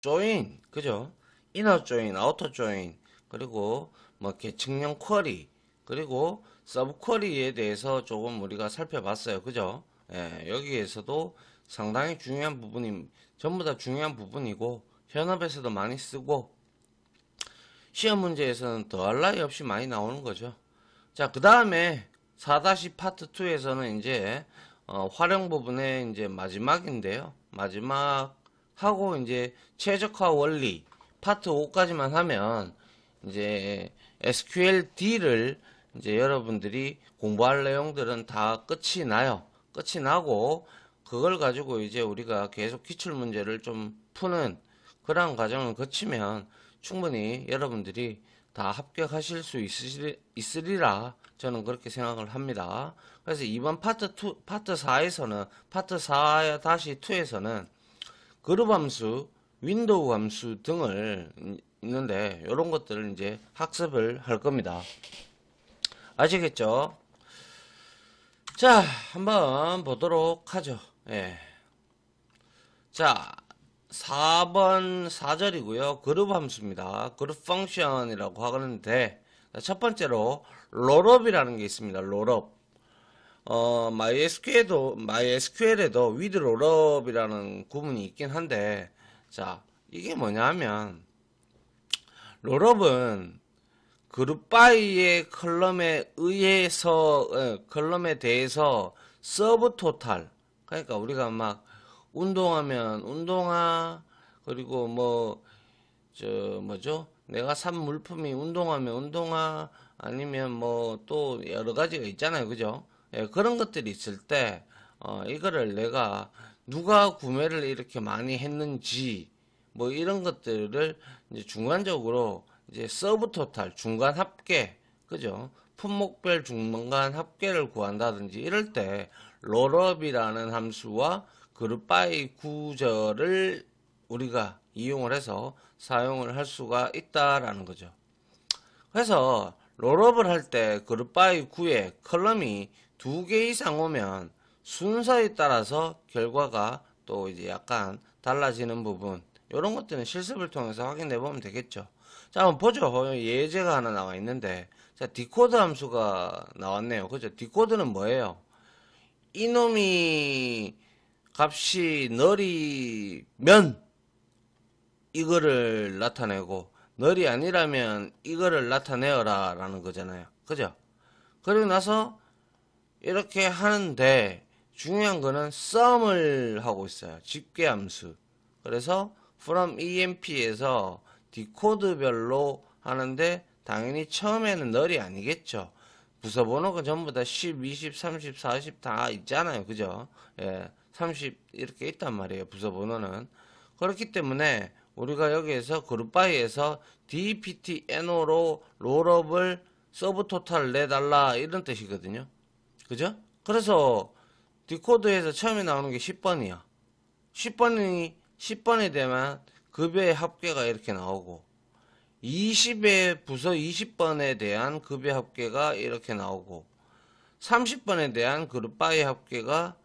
조인, 그죠? 이너 조인, 아우터 조인, 그리고 뭐 계층형 쿼리, 그리고 서브 쿼리에 대해서 조금 우리가 살펴봤어요. 그죠? 예, 여기에서도 상당히 중요한 부분이, 전부 다 중요한 부분이고, 현업에서도 많이 쓰고, 시험 문제에서는 더할 나위 없이 많이 나오는 거죠. 자, 그 다음에 4- 파트 2에서는 이제, 활용 부분의 이제 마지막인데요. 마지막 하고 이제 최적화 원리 파트 5까지만 하면 이제 SQLD를 이제 여러분들이 공부할 내용들은 다 끝이 나요. 끝이 나고 그걸 가지고 이제 우리가 계속 기출 문제를 좀 푸는 그런 과정을 거치면 충분히 여러분들이 다 합격하실 수 있으리라 저는 그렇게 생각을 합니다. 그래서 이번 파트 2, 파트 4에서는 파트 4-2에서는 그룹 함수, 윈도우 함수 등을 있는데 이런 것들을 이제 학습을 할 겁니다. 아시겠죠? 자, 한번 보도록 하죠. 예. 자, 4번 4절이고요. 그룹 함수입니다. 그룹 펑션이라고 하는데 첫 번째로 롤업이라는 게 있습니다. 롤업. MySQL에도 with 롤업이라는 구문이 있긴 한데, 자, 이게 뭐냐 하면, 롤업은 그룹 바이의 컬럼에 대해서 서브 토탈. 그러니까 우리가 막, 운동하면 운동화, 그리고 뭐, 뭐죠? 내가 산 물품이 운동하면 운동화, 아니면 뭐 또 여러 가지가 있잖아요. 그죠? 예, 그런 것들이 있을 때, 이거를 내가 누가 구매를 이렇게 많이 했는지, 뭐 이런 것들을 이제 중간적으로 이제 서브 토탈, 중간 합계, 그죠? 품목별 중간 합계를 구한다든지 이럴 때, 롤업이라는 함수와 그룹 바이 구절을 우리가 이용을 해서 사용을 할 수가 있다라는 거죠. 그래서 롤업을 할 때 그룹 바이 9에 컬럼이 2개 이상 오면 순서에 따라서 결과가 또 이제 약간 달라지는 부분 이런 것들은 실습을 통해서 확인해 보면 되겠죠. 자, 한번 보죠. 예제가 하나 나와 있는데 자, 디코드 함수가 나왔네요. 그죠? 디코드는 뭐예요? 이놈이 값이 널이면 이거를 나타내고 널이 아니라면 이거를 나타내어라 라는 거잖아요. 그죠? 그리고 나서 이렇게 하는데 중요한 거는 sum을 하고 있어요. 집계함수. 그래서 from emp에서 디코드별로 하는데 당연히 처음에는 널이 아니겠죠. 부서 번호가 전부 다 10, 20, 30, 40 다 있잖아요. 그죠? 예, 30 이렇게 있단 말이에요. 부서 번호는. 그렇기 때문에 우리가 여기에서 그룹바이에서 dptno로 롤업을 서브 토탈 내달라 이런 뜻이거든요. 그죠? 그래서 디코드에서 처음에 나오는 게 10번이야. 10번에 되면 급여의 합계가 이렇게 나오고 20의 부서 20번에 대한 급여 합계가 이렇게 나오고 30번에 대한 그룹바이 합계가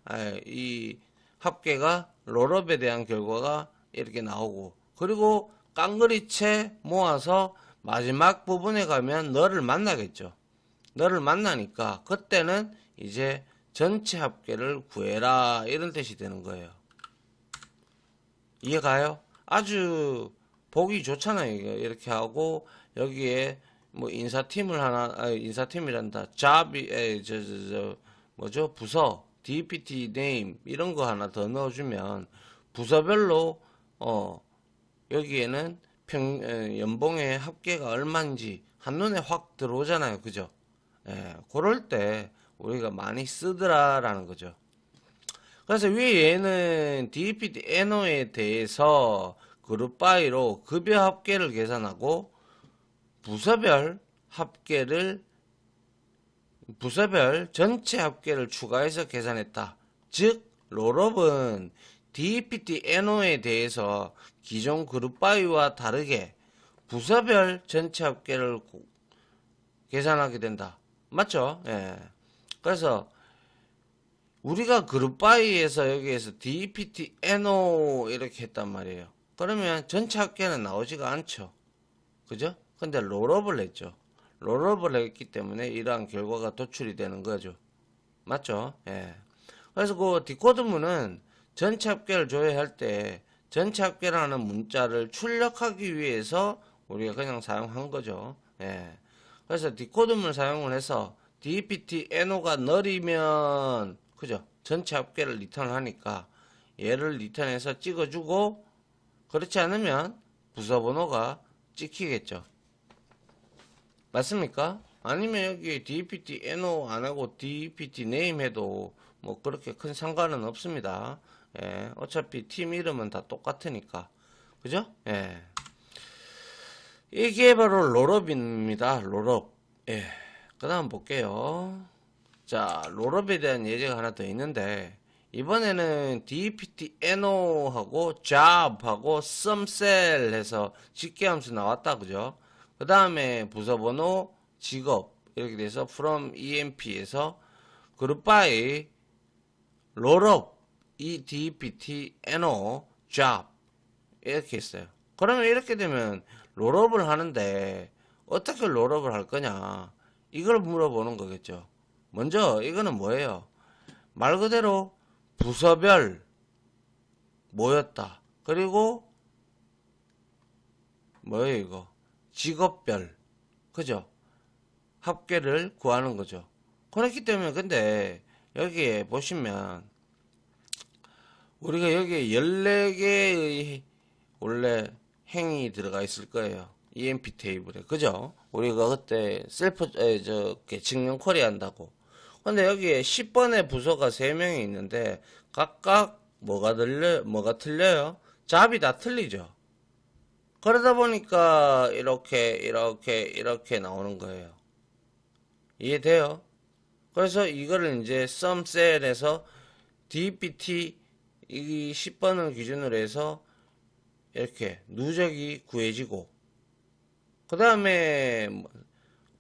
이 합계가 롤업에 대한 결과가 이렇게 나오고 그리고 깡그리채 모아서 마지막 부분에 가면 너를 만나겠죠. 너를 만나니까 그때는 이제 전체 합계를 구해라 이런 뜻이 되는 거예요. 이해가요? 아주 보기 좋잖아요. 이렇게 하고 여기에 뭐 인사팀을 하나 인사팀이란다. 뭐죠? 부서 DPT 네임 이런 거 하나 더 넣어주면 부서별로 여기에는 연봉의 합계가 얼마인지 한눈에 확 들어오잖아요. 그죠? 예, 그럴 때 우리가 많이 쓰더라라는 거죠. 그래서 위에 얘는 DPT NO에 대해서 그룹 바이로 급여 합계를 계산하고 부서별 전체 합계를 추가해서 계산했다. 즉 롤업은 DPT NO에 대해서 기존 그룹 바이와 다르게 부서별 전체 합계를 계산하게 된다. 맞죠? 예. 그래서 우리가 그룹 바이에서 여기에서 DPT NO 이렇게 했단 말이에요. 그러면 전체 합계는 나오지가 않죠. 그죠? 근데 롤업을 했죠. 롤업을 했기 때문에 이러한 결과가 도출이 되는 거죠. 맞죠? 예. 그래서 그 디코드문은 전체 합계를 조회할 때 전체 합계라는 문자를 출력하기 위해서 우리가 그냥 사용한 거죠. 예. 그래서 디코드문을 사용을 해서 DPT NO가 널이면 그죠? 전체 합계를 리턴을 하니까 얘를 리턴해서 찍어주고 그렇지 않으면 부서 번호가 찍히겠죠. 맞습니까? 아니면 여기 DPT NO 안 하고 DPT name 해도 뭐 그렇게 큰 상관은 없습니다. 예, 어차피 팀 이름은 다 똑같으니까. 그죠? 예. 이게 바로 롤업입니다. 롤업. 예. 그 다음 볼게요. 자, 롤업에 대한 예제가 하나 더 있는데, 이번에는 DPT NO하고 job하고 SUMCell 해서 직계함수 나왔다. 그죠? 그 다음에 부서번호, 직업 이렇게 돼서 from EMP에서 group by rollup 이 DPT NO job 이렇게 했어요. 그러면 이렇게 되면 롤업을 하는데 어떻게 롤업을 할 거냐 이걸 물어보는 거겠죠. 먼저 이거는 뭐예요? 말 그대로 부서별 모였다. 그리고 뭐예요 이거? 직업별 그죠? 합계를 구하는 거죠. 그렇기 때문에 근데 여기에 보시면 우리가 여기에 14개의 원래 행이 들어가 있을 거예요. EMP 테이블에. 그죠? 우리가 그때 증명 쿼리 한다고. 근데 여기에 10번의 부서가 3명이 있는데 각각 뭐가 틀려요? 잡이 다 틀리죠. 그러다 보니까 이렇게 나오는 거예요. 이해돼요? 그래서 이거를 이제 SUMCell에서 DPT 이 10번을 기준으로 해서 이렇게 누적이 구해지고 그 다음에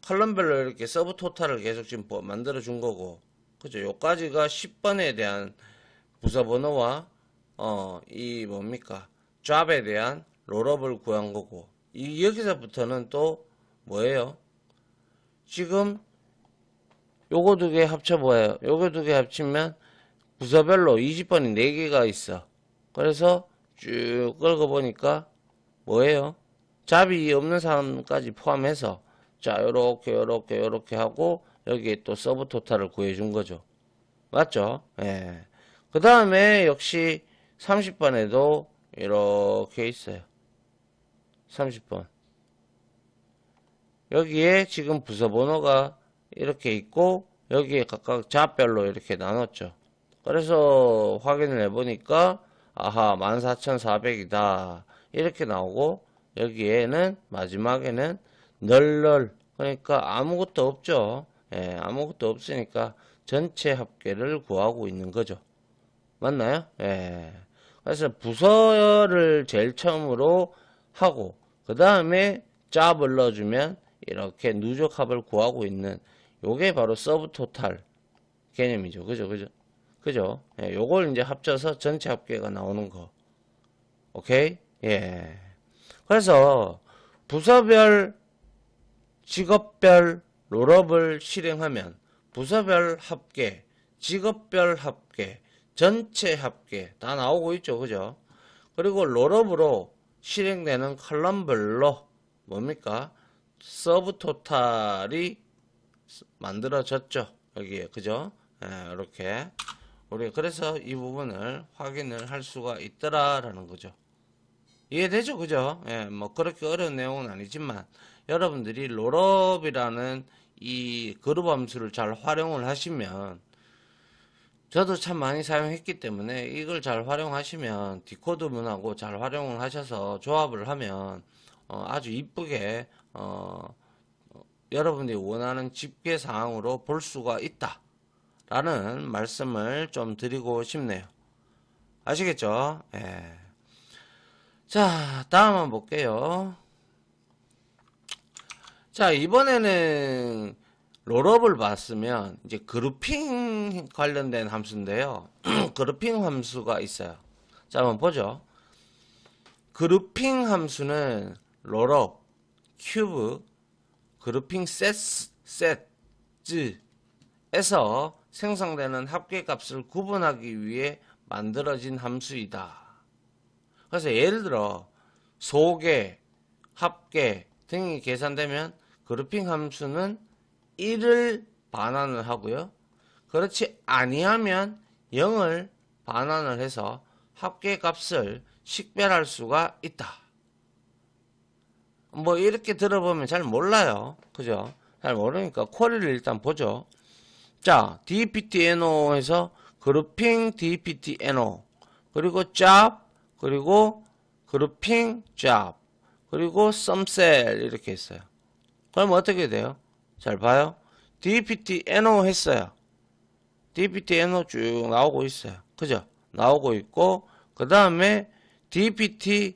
컬럼별로 이렇게 서브 토탈을 계속 지금 만들어 준 거고 그죠? 요까지가 10번에 대한 부서 번호와 이 뭡니까? job에 대한 롤업을 구한 거고 여기서부터는 또 뭐예요? 지금 요거 두 개 합쳐 보아요. 요거 두 개 합치면 부서별로 20번이 4개가 있어. 그래서 쭉 긁어보니까 뭐예요? 잡이 없는 사람까지 포함해서 자 요렇게 하고 여기에 또 서브 토탈을 구해준 거죠. 맞죠? 예. 그 다음에 역시 30번에도 이렇게 있어요. 30번. 여기에 지금 부서 번호가 이렇게 있고 여기에 각각 잡별로 이렇게 나눴죠. 그래서 확인을 해보니까 아하 14,400이다 이렇게 나오고 여기에는 마지막에는 널 그러니까 아무것도 없죠. 예, 아무것도 없으니까 전체 합계를 구하고 있는 거죠. 맞나요? 예. 그래서 부서를 제일 처음으로 하고 그 다음에 잡을 넣어주면 이렇게 누적합을 구하고 있는 요게 바로 서브 토탈 개념이죠. 그죠? 예, 요걸 이제 합쳐서 전체 합계가 나오는 거. 오케이? 예. 그래서 부서별, 직업별 롤업을 실행하면 부서별 합계, 직업별 합계, 전체 합계 다 나오고 있죠. 그죠? 그리고 롤업으로 실행되는 컬럼별로 뭡니까? 서브 토탈이 만들어졌죠. 여기에. 그죠? 예, 이렇게. 우리 그래서 이 부분을 확인을 할 수가 있더라라는 거죠. 이해되죠? 그죠? 예, 뭐 그렇게 어려운 내용은 아니지만 여러분들이 롤업이라는 이 그룹 함수를 잘 활용을 하시면 저도 참 많이 사용했기 때문에 이걸 잘 활용하시면 디코드문하고 잘 활용을 하셔서 조합을 하면 아주 이쁘게 여러분들이 원하는 집계 사항으로 볼 수가 있다 라는 말씀을 좀 드리고 싶네요. 아시겠죠? 예. 자, 다음 한번 볼게요. 자, 이번에는 롤업을 봤으면 이제 그룹핑 관련된 함수인데요. 그룹핑 함수가 있어요. 자, 한번 보죠. 그룹핑 함수는 롤업, 큐브, 그룹핑 셋즈에서 생성되는 합계값을 구분하기 위해 만들어진 함수이다. 그래서 예를 들어 소계, 합계 등이 계산되면 그룹핑 함수는 1을 반환을 하고요. 그렇지 아니하면 0을 반환을 해서 합계값을 식별할 수가 있다. 뭐 이렇게 들어보면 잘 몰라요. 그죠? 잘 모르니까 쿼리를 일단 보죠. 자, dptno에서 그룹핑 dptno 그리고 job 그리고 그룹핑 job 그리고 sumCell 이렇게 있어요. 그럼 어떻게 돼요? 잘 봐요. dptno 했어요. dptno 쭉 나오고 있어요. 그죠? 나오고 있고 그 다음에 dptno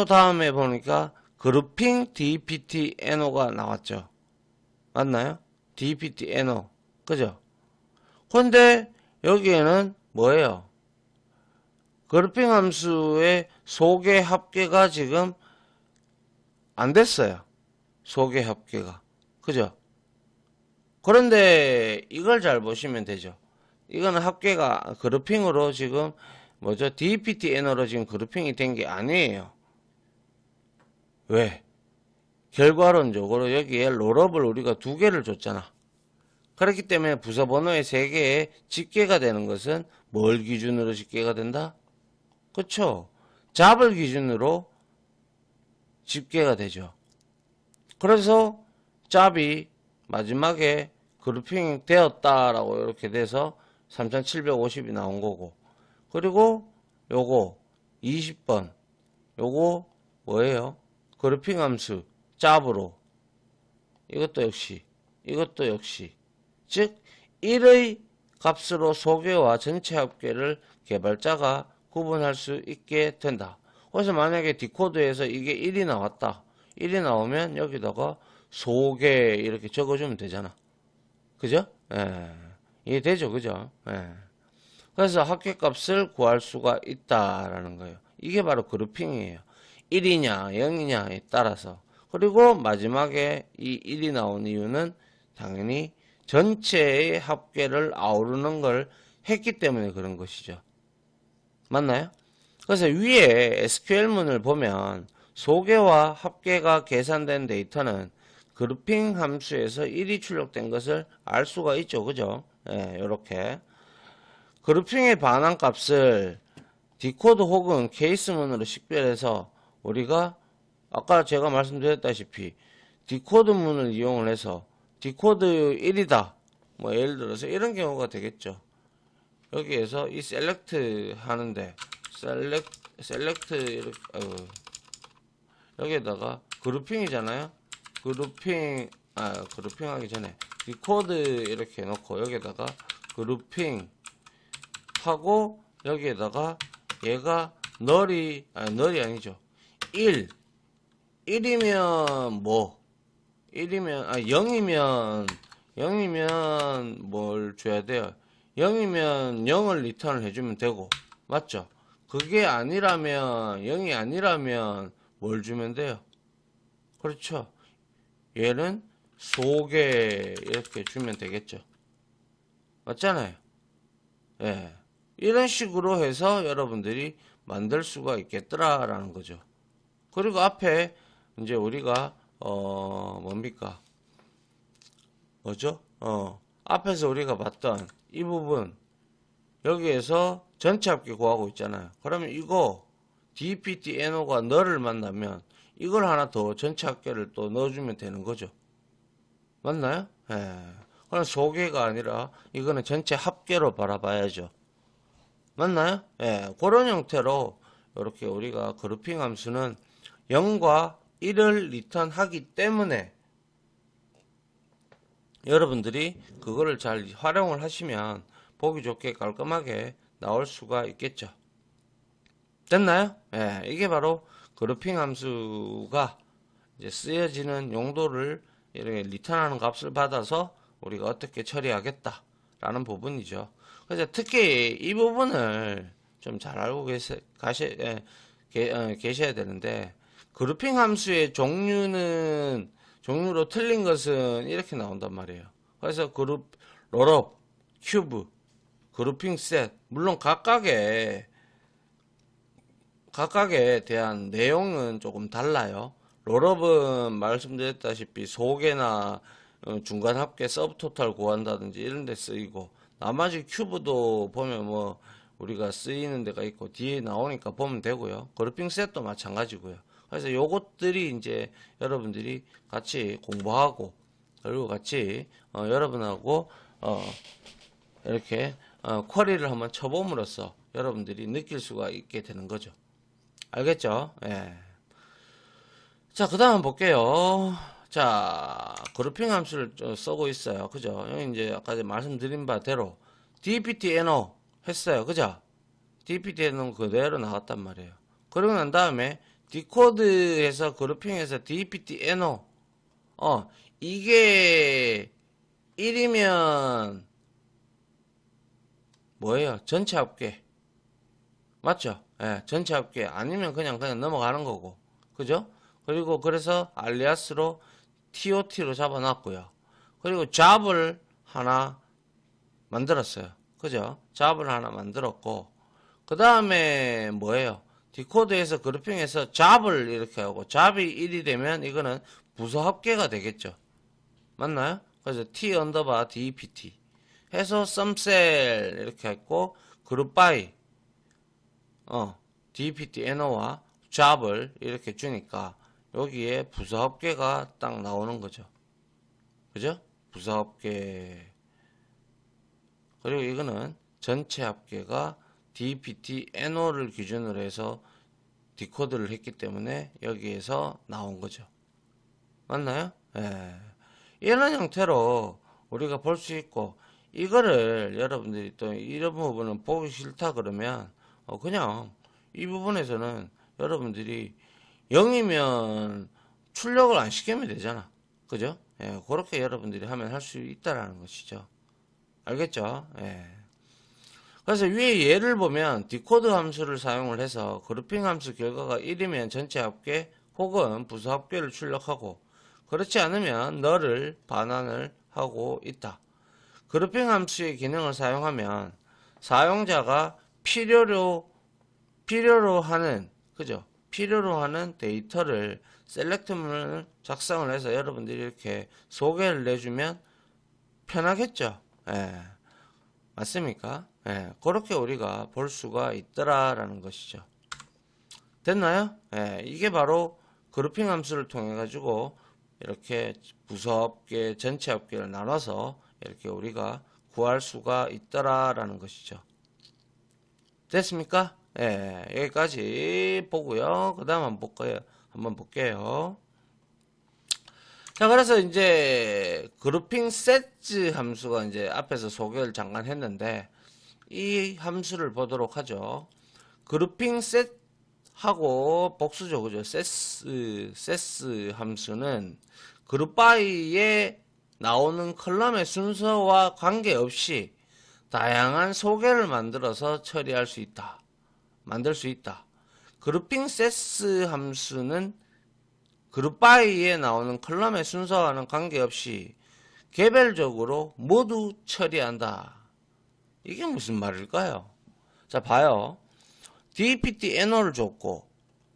다음에 보니까 그룹핑 dptno가 나왔죠. 맞나요? dptno 그죠? 근데 여기에는 뭐예요? 그룹핑 함수의 소개 합계가 지금 안 됐어요. 소개 합계가. 그죠? 그런데 이걸 잘 보시면 되죠. 이거는 합계가 그룹핑으로 지금 뭐죠? dptno로 지금 그룹핑이 된 게 아니에요. 왜? 결과론적으로 여기에 롤업을 우리가 2개를 줬잖아. 그렇기 때문에 부서 번호의 3개에 집계가 되는 것은 뭘 기준으로 집계가 된다? 그쵸? 잡을 기준으로 집계가 되죠. 그래서 잡이 마지막에 그룹핑 되었다라고 이렇게 돼서 3750이 나온 거고, 그리고 요거 20번 요거 뭐예요? 그룹핑 함수 잡으로 이것도 역시 즉 1의 값으로 소개와 전체 합계를 개발자가 구분할 수 있게 된다. 그래서 만약에 디코드에서 이게 1이 나왔다. 1이 나오면 여기다가 소개 이렇게 적어주면 되잖아. 그죠? 예. 이해되죠? 그죠? 예. 그래서 합계값을 구할 수가 있다라는 거예요. 이게 바로 그룹핑이에요. 1이냐 0이냐에 따라서. 그리고 마지막에 이 1이 나온 이유는 당연히 전체의 합계를 아우르는 걸 했기 때문에 그런 것이죠. 맞나요? 그래서 위에 SQL문을 보면 소개와 합계가 계산된 데이터는 그룹핑 함수에서 1이 출력된 것을 알 수가 있죠. 그죠? 예, 요렇게. 그룹핑의 반환 값을 디코드 혹은 케이스문으로 식별해서 우리가 아까 제가 말씀드렸다시피 디코드 문을 이용을 해서 디코드 1이다. 뭐 예를 들어서 이런 경우가 되겠죠. 여기에서 이 셀렉트 하는데 셀렉트 이렇게 여기에다가 그룹핑이잖아요. 그룹핑 하기 전에 디코드 이렇게 놓고 여기에다가 그룹핑 하고 여기에다가 얘가 널이 아니죠. 1이면 뭐 0이면 뭘 줘야 돼요? 0이면 0을 리턴을 해주면 되고 맞죠? 그게 아니라면 0이 아니라면 뭘 주면 돼요? 그렇죠. 얘는 소개 이렇게 주면 되겠죠. 맞잖아요. 예. 이런 식으로 해서 여러분들이 만들 수가 있겠더라라는 거죠. 그리고 앞에 이제 우리가 뭡니까? 뭐죠? 앞에서 우리가 봤던 이 부분 여기에서 전체 합계 구하고 있잖아요. 그러면 이거 dptno가 너를 만나면 이걸 하나 더 전체 합계를 또 넣어주면 되는 거죠. 맞나요? 예. 그럼 소개가 아니라 이거는 전체 합계로 바라봐야죠. 맞나요? 예. 그런 형태로 이렇게 우리가 그룹핑 함수는 0과 1을 리턴하기 때문에 여러분들이 그거를 잘 활용을 하시면 보기 좋게 깔끔하게 나올 수가 있겠죠. 됐나요? 예, 이게 바로 그룹핑 함수가 이제 쓰여지는 용도를 이렇게 리턴하는 값을 받아서 우리가 어떻게 처리하겠다라는 부분이죠. 그래서 특히 이 부분을 좀 잘 알고 계셔야 되는데, 그룹핑 함수의 종류로 틀린 것은 이렇게 나온단 말이에요. 그래서 롤업, 큐브, 그룹핑 셋, 물론 각각에 대한 내용은 조금 달라요. 롤업은 말씀드렸다시피 소개나 중간 합계 서브토탈 구한다든지 이런 데 쓰이고, 나머지 큐브도 보면 뭐 우리가 쓰이는 데가 있고 뒤에 나오니까 보면 되고요. 그룹핑 셋도 마찬가지고요. 그래서 요것들이 이제 여러분들이 같이 공부하고, 그리고 같이 여러분하고 이렇게 쿼리를 한번 쳐봄으로써 여러분들이 느낄 수가 있게 되는 거죠. 알겠죠? 예. 자, 그 다음 볼게요. 자, 그룹핑 함수를 쓰고 있어요. 그죠? 여기 이제 아까 말씀드린 바대로 dptno 했어요. 그죠? dptno 그대로 나왔단 말이에요. 그러고 난 다음에 디코드에서 그룹핑에서 dptno 이게 1이면 뭐예요? 전체 합계. 맞죠? 예, 전체 합계. 아니면 그냥 넘어가는 거고. 그죠? 그리고 그래서 알리아스로 TOT로 잡아놨고요. 그리고 잡을 하나 만들었어요. 그죠? 잡을 하나 만들었고, 그 다음에 뭐예요? 디코드에서 그룹핑해서 잡을 이렇게 하고, 잡이 1이 되면 이거는 부서 합계가 되겠죠. 맞나요? 그래서 T 언더바 DPT 해서 썸셀 이렇게 했고, 그룹 바이 DPT NO와 잡을 이렇게 주니까 여기에 부서 합계가 딱 나오는 거죠. 그죠? 부서 합계. 그리고 이거는 전체 합계가 DPT NO를 기준으로 해서 디코드를 했기 때문에 여기에서 나온 거죠. 맞나요? 예. 이런 형태로 우리가 볼 수 있고, 이거를 여러분들이 또 이런 부분은 보기 싫다 그러면 그냥 이 부분에서는 여러분들이 0이면 출력을 안 시키면 되잖아. 그죠? 예, 그렇게 여러분들이 하면 할 수 있다라는 것이죠. 알겠죠? 예. 그래서 위에 예를 보면 디코드 함수를 사용을 해서 그룹핑 함수 결과가 1이면 전체 합계 혹은 부서 합계를 출력하고, 그렇지 않으면 널을 반환을 하고 있다. 그룹핑 함수의 기능을 사용하면 사용자가 필요로 하는, 그죠? 필요로 하는 데이터를 셀렉트문을 작성을 해서 여러분들이 이렇게 소개를 내주면 편하겠죠? 예. 맞습니까? 예. 그렇게 우리가 볼 수가 있더라라는 것이죠. 됐나요? 예. 이게 바로 그룹핑 함수를 통해 가지고 이렇게 부서 합계, 전체 합계를 나눠서 이렇게 우리가 구할 수가 있더라라는 것이죠. 됐습니까? 예, 여기까지 보고요. 그 다음 한번 볼게요. 자, 그래서 이제 그룹핑 세트 함수가 이제 앞에서 소개를 잠깐 했는데, 이 함수를 보도록 하죠. 그룹핑 셋하고 복수죠. 그죠? 세스 함수는 그룹 바이에 나오는 컬럼의 순서와 관계없이 다양한 소개를 만들어서 처리할 수 있다. 만들 수 있다. 그룹핑 세스 함수는 그룹 바이에 나오는 컬럼의 순서와는 관계없이 개별적으로 모두 처리한다. 이게 무슨 말일까요? 자, 봐요. dpt NO를 줬고,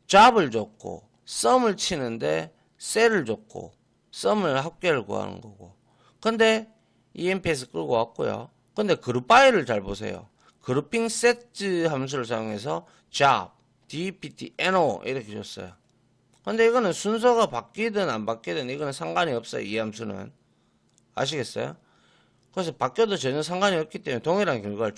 잡을 줬고, 썸을 치는데 셀을 줬고, 썸을 합계를 구하는 거고. 근데 EMP에서 끌고 왔고요. 근데 그룹 바이를 잘 보세요. 그룹핑 세트 함수를 사용해서 job, dpt NO 이렇게 줬어요. 근데 이거는 순서가 바뀌든 안 바뀌든 이거는 상관이 없어요. 이 함수는. 아시겠어요? 그래서 바뀌어도 전혀 상관이 없기 때문에 동일한 결과를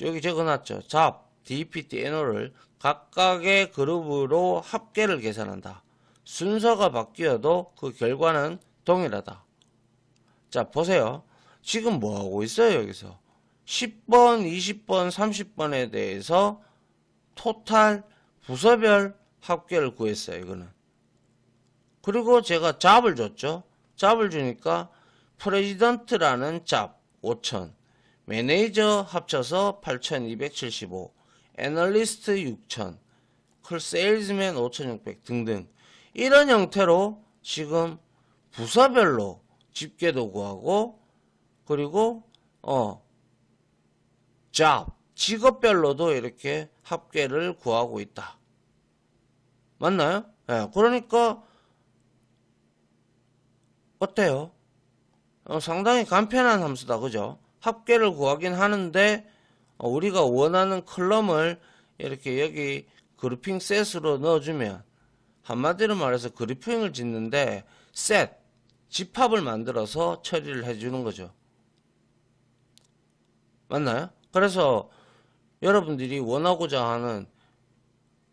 여기 적어놨죠. job, dpt NO를 각각의 그룹으로 합계를 계산한다. 순서가 바뀌어도 그 결과는 동일하다. 자, 보세요. 지금 뭐 하고 있어요, 여기서? 10번, 20번, 30번에 대해서 토탈 부서별 합계를 구했어요, 이거는. 그리고 제가 잡을 줬죠. 잡을 주니까 프레지던트라는 잡 5,000, 매니저 합쳐서 8,275, 애널리스트 6,000, 세일즈맨 5600 등등 이런 형태로 지금 부서별로 집계도 구하고 그리고 직업별로도 이렇게 합계를 구하고 있다. 맞나요? 예, 그러니까 어때요? 상당히 간편한 함수다. 그죠? 합계를 구하긴 하는데 우리가 원하는 컬럼을 이렇게 여기 그룹핑 셋으로 넣어주면 한마디로 말해서 그룹핑을 짓는데 셋, 집합을 만들어서 처리를 해주는 거죠. 맞나요? 그래서 여러분들이 원하고자 하는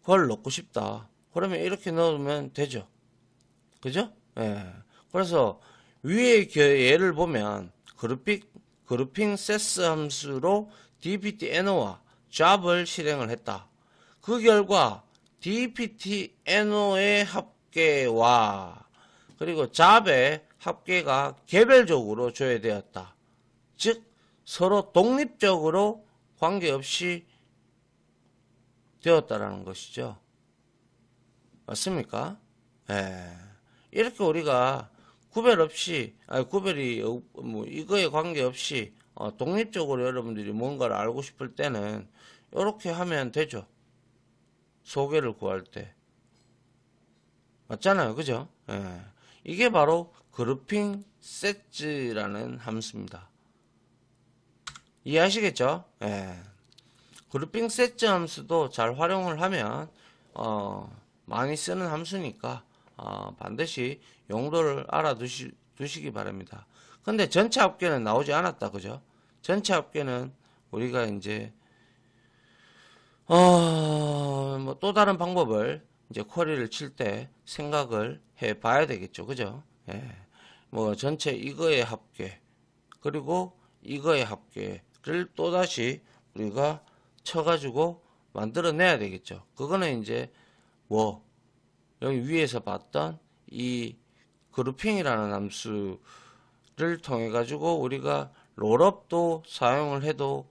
걸 넣고 싶다. 그러면 이렇게 넣으면 되죠. 그죠? 예. 그래서 위에 예를 보면 그룹핑 세스 함수로 dptno와 job을 실행을 했다. 그 결과 dptno의 합계와 그리고 job의 합계가 개별적으로 조회되었다. 즉 서로 독립적으로 관계없이 되었다라는 것이죠. 맞습니까? 예. 이렇게 우리가 구별 없이, 구별이, 이거에 관계없이, 독립적으로 여러분들이 뭔가를 알고 싶을 때는, 이렇게 하면 되죠. 소개를 구할 때. 맞잖아요. 그죠? 예. 이게 바로 그룹핑 셋즈라는 함수입니다. 이해하시겠죠? 예. 그룹핑 셋즈 함수도 잘 활용을 하면, 많이 쓰는 함수니까, 반드시 용도를 알아두시기 바랍니다. 근데 전체 합계는 나오지 않았다. 그죠? 전체 합계는 우리가 이제, 뭐 또 다른 방법을 이제 쿼리를 칠 때 생각을 해 봐야 되겠죠. 그죠? 예. 뭐 전체 이거의 합계, 그리고 이거의 합계를 또다시 우리가 쳐가지고 만들어내야 되겠죠. 그거는 이제 뭐, 여기 위에서 봤던 이 그룹핑이라는 함수를 통해 가지고 우리가 롤업도 사용을 해도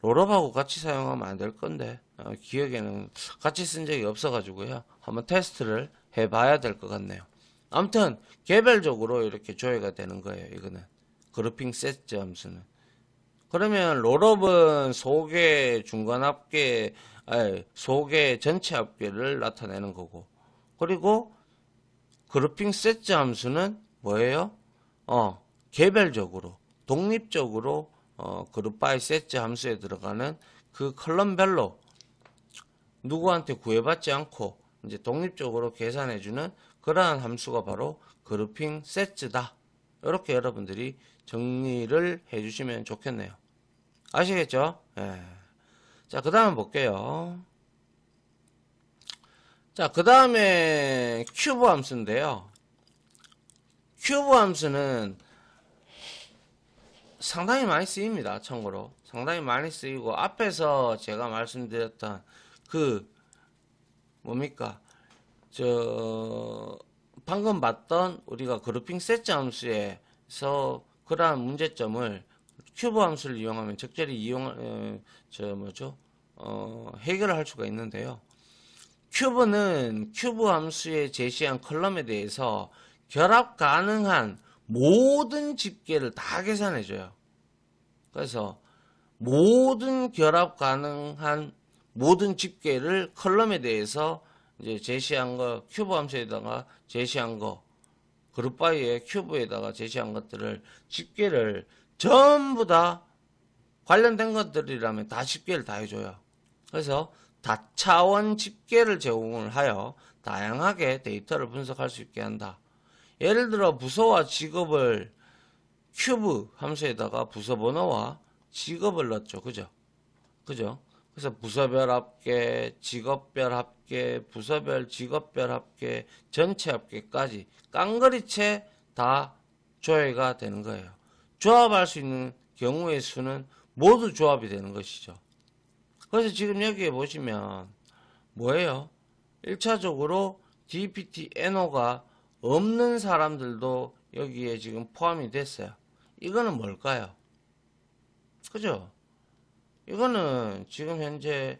롤업하고 같이 사용하면 안 될 건데 기억에는 같이 쓴 적이 없어 가지고요. 한번 테스트를 해 봐야 될 것 같네요. 아무튼 개별적으로 이렇게 조회가 되는 거예요. 이거는 그룹핑 세트 함수는. 그러면 롤업은 소개 중간 합계 소개 전체 합계를 나타내는 거고, 그리고 그룹핑 세트 함수는 뭐예요? 개별적으로 독립적으로 그룹 바이 세트 함수에 들어가는 그 컬럼별로 누구한테 구애받지 않고 이제 독립적으로 계산해주는 그러한 함수가 바로 그룹핑 세트다. 이렇게 여러분들이 정리를 해주시면 좋겠네요. 아시겠죠? 예. 자, 그 다음 볼게요. 자, 그 다음에 큐브 함수인데요. 큐브 함수는 상당히 많이 쓰입니다. 참고로. 상당히 많이 쓰이고, 앞에서 제가 말씀드렸던 그, 뭡니까? 방금 봤던 우리가 그룹핑 세트 함수에서 그러한 문제점을 큐브 함수를 이용하면 적절히 해결을 할 수가 있는데요. 큐브는 큐브 함수에 제시한 컬럼에 대해서 결합 가능한 모든 집계를 다 계산해줘요. 그래서 모든 결합 가능한 모든 집계를 컬럼에 대해서 이제 제시한 거, 큐브 함수에다가 제시한 거, 그룹 바이의 큐브에다가 제시한 것들을 집계를 전부 다 관련된 것들이라면 다 집계를 다 해줘요. 그래서 다차원 집계를 제공을 하여 다양하게 데이터를 분석할 수 있게 한다. 예를 들어 부서와 직업을 큐브 함수에다가 부서 번호와 직업을 넣었죠. 그죠? 그래서 부서별 합계, 직업별 합계, 부서별 직업별 합계, 전체 합계까지 깡그리채 다 조회가 되는 거예요. 조합할 수 있는 경우의 수는 모두 조합이 되는 것이죠. 그래서 지금 여기에 보시면 뭐예요? 1차적으로 dptno가 없는 사람들도 여기에 지금 포함이 됐어요. 이거는 뭘까요? 그죠? 이거는 지금 현재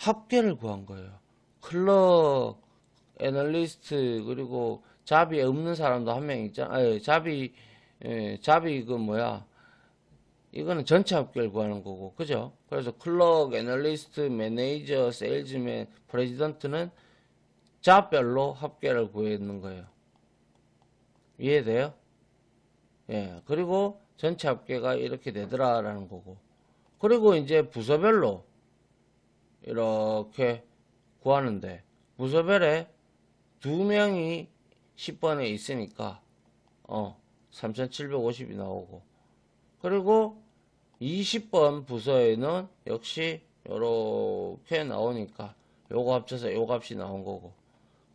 합계를 구한 거예요. 클럭, 애널리스트, 그리고 잡이 없는 사람도 한 명 있잖아. 아니, 잡이 그 뭐야. 이거는 전체 합계를 구하는 거고, 그죠? 그래서 클럭, 애널리스트, 매니저, 세일즈맨, 프레지던트는 잡별로 합계를 구했는 거예요. 이해돼요? 예. 그리고 전체 합계가 이렇게 되더라라는 거고. 그리고 이제 부서별로 이렇게 구하는데, 부서별에 2명이 10번에 있으니까, 3750이 나오고. 그리고 20번 부서에는 역시 요렇게 나오니까 요거 합쳐서 요 값이 나온 거고.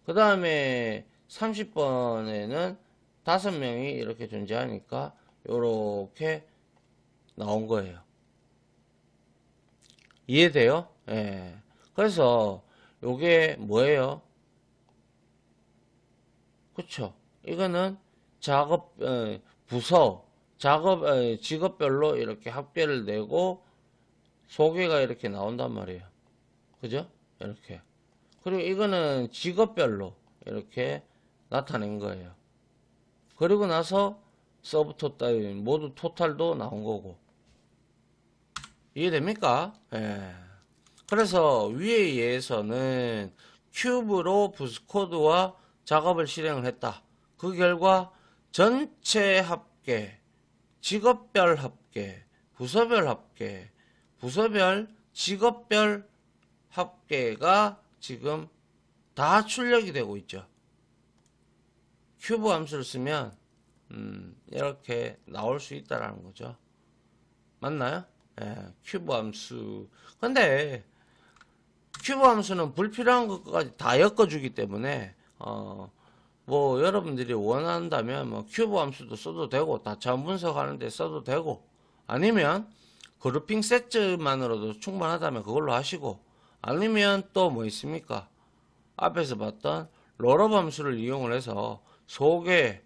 그 다음에 30번에는 5명이 이렇게 존재하니까 요렇게 나온 거예요. 이해돼요? 예. 그래서 요게 뭐예요? 그쵸? 이거는 부서, 직업별로 이렇게 합계를 내고 소개가 이렇게 나온단 말이에요. 그죠? 이렇게. 그리고 이거는 직업별로 이렇게 나타낸 거예요. 그리고 나서 서브토탈, 모두 토탈도 나온 거고. 이해됩니까? 예. 그래서 위에 의해서는 큐브로 부스코드와 작업을 실행을 했다. 그 결과 전체 합계, 직업별 합계, 부서별 합계, 부서별, 직업별 합계가 지금 다 출력이 되고 있죠. 큐브 함수를 쓰면 이렇게 나올 수 있다라는 거죠. 맞나요? 예, 큐브 함수. 근데 큐브 함수는 불필요한 것까지 다 엮어주기 때문에 뭐 여러분들이 원한다면 뭐 큐브 함수도 써도 되고 다차원 분석하는데 써도 되고 아니면 그룹핑 세트만으로도 충분하다면 그걸로 하시고 아니면 또 뭐 있습니까? 앞에서 봤던 롤업 함수를 이용을 해서 소개,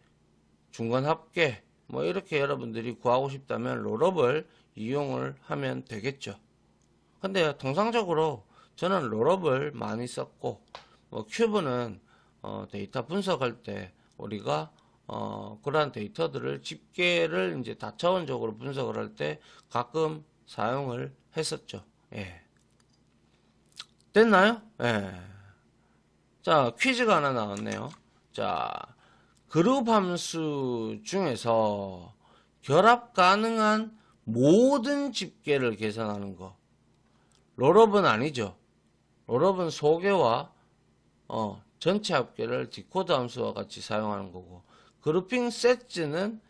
중간 합계 뭐 이렇게 여러분들이 구하고 싶다면 롤업을 이용을 하면 되겠죠. 근데 통상적으로 저는 롤업을 많이 썼고 뭐 큐브는 데이터 분석할 때 우리가 그러한 데이터들을 집계를 이제 다차원적으로 분석을 할 때 가끔 사용을 했었죠. 예. 됐나요? 예. 자, 퀴즈가 하나 나왔네요. 자, 그룹 함수 중에서 결합 가능한 모든 집계를 계산하는 거. 롤업은 아니죠. 롤업은 소개와 전체 합계를 디코드 함수와 같이 사용하는 거고, 그룹핑 세트는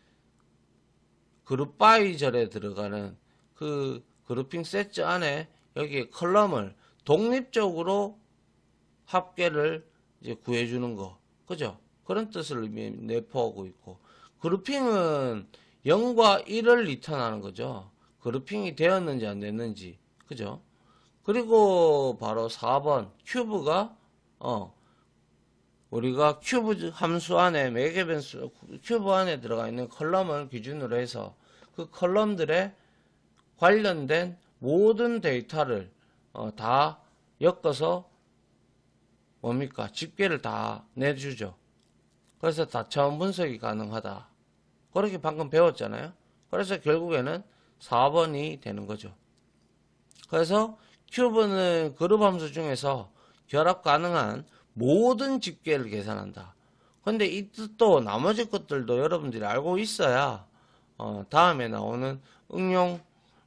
그룹 바이 절에 들어가는 그 그룹핑 세트 안에 여기에 컬럼을 독립적으로 합계를 이제 구해주는 거. 그죠? 그런 뜻을 내포하고 있고, 그룹핑은 0과 1을 리턴하는 거죠. 그룹핑이 되었는지 안 됐는지. 그죠? 그리고 바로 4번 큐브가 우리가 큐브 함수 안에 매개 변수 큐브 안에 들어가 있는 컬럼을 기준으로 해서 그 컬럼들에 관련된 모든 데이터를 다 엮어서 뭡니까? 집계를 다 내주죠. 그래서 다차원 분석이 가능하다. 그렇게 방금 배웠잖아요. 그래서 결국에는 4번이 되는 거죠. 그래서 큐브는 그룹 함수 중에서 결합 가능한 모든 집계를 계산한다. 근데 이 뜻도 나머지 것들도 여러분들이 알고 있어야 다음에 나오는 응용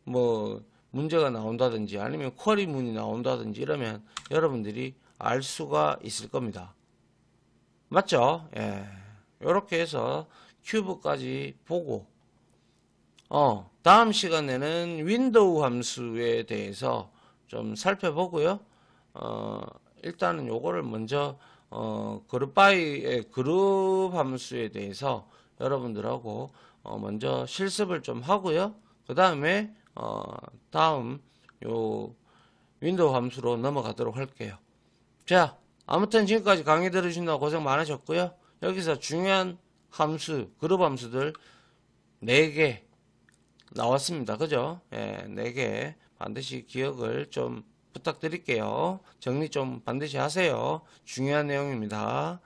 뭐 문제가 나온다든지 아니면 쿼리 문이 나온다든지 이러면 여러분들이 알 수가 있을 겁니다. 맞죠? 예. 요렇게 해서 큐브까지 보고 다음 시간에는 윈도우 함수에 대해서 좀 살펴보고요. 일단은 요거를 먼저 그룹바이의 그룹 함수에 대해서 여러분들하고 먼저 실습을 좀 하고요. 그 다음에 다음 요 윈도우 함수로 넘어가도록 할게요. 자, 아무튼 지금까지 강의 들으신다고 고생 많으셨고요. 여기서 중요한 함수, 그룹 함수들 4개 나왔습니다. 그죠? 예, 4개 반드시 기억을 좀 부탁드릴게요. 정리 좀 반드시 하세요. 중요한 내용입니다.